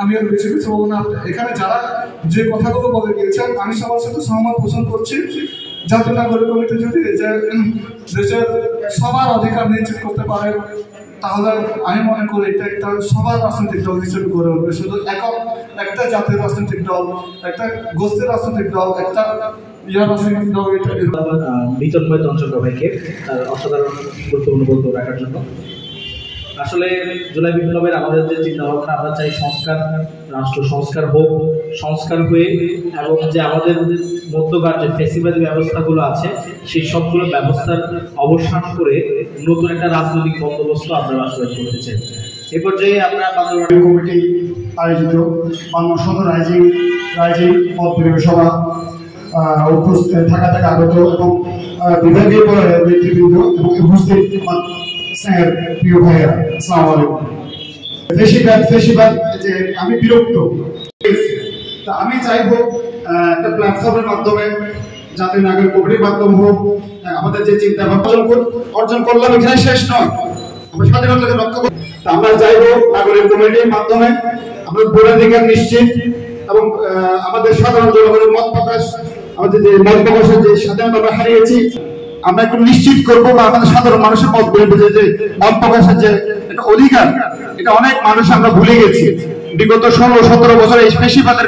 আমি আর বেশি কিছু বলবো না। এখানে যারা যে কথাগুলো বলে গিয়েছেন আমি সবার সাথে সহমত পোষণ করছি। জাতীয় নাগরিক কমিটি যদি দেশের সবার অধিকার নিশ্চিত করতে পারে তাহলে আমি মনে করি এটা একটা সবার রাজনৈতিক দল হিসেবে গড়ে উঠবে। শুধু একটা জাতীয় রাজনৈতিক দল, একটা গোষ্ঠীর রাজনৈতিক দল, একটা রাজনৈতিক দল। বিতর্ময় তঞ্চন্দ্র ভাইকে তার অসাধারণ গুরুত্বপূর্ণ বক্তব্য রাখার জন্য। আসলে জুলাই বিপ্লবের আমাদের যে চিন্তা ভাবনা, আমরা চাই সংস্কার, রাষ্ট্র সংস্কার হোক, সংস্কার হয়ে এবং যে আমাদের মধ্যকার যে ফেসিবাদী ব্যবস্থাগুলো আছে সেই সবগুলো ব্যবস্থার অবসান করে নতুন একটা রাজনৈতিক বন্দোবস্ত আমরা বাস্তবায়ন করতে চাই। এ পর্যায়ে আমরা বাংলা কমিটি আয়োজিত বাংলা সদর রাইজিং পদ সভা উপস্থিত থাকা আগত এবং বিভাগীয় নেতৃবৃন্দ এবং উপস্থিত স্নেহের প্রিয় ভাইয়া, আসসালামু আলাইকুম। ফেসিবাদ যে আমি বিরক্ত, তা আমি চাইবো একটা প্ল্যাটফর্মের মাধ্যমে জাতীয় নাগরিক কমিটির মাধ্যমে হোক আমাদের যে চিন্তা ভাবনা অর্জন করলাম এখানে শেষ নয়, আমরা স্বাধীনতাকে রক্ষা করব। তা আমরা চাইবো নাগরিক কমিটির মাধ্যমে আমরা ভোটাধিকার নিশ্চিত এবং আমাদের সাধারণ জনগণের মত প্রকাশ, আমাদের যে মত প্রকাশের যে স্বাধীনতা আমরা হারিয়েছি আমরা একটু নিশ্চিত করবো, বা আমাদের সাধারণ মানুষের মত বলবো যে মত প্রকাশের যে একটা অধিকার, এটা অনেক মানুষ আমরা ভুলে গেছি। বিগত 16-17 বছর এই ফেসিবাদের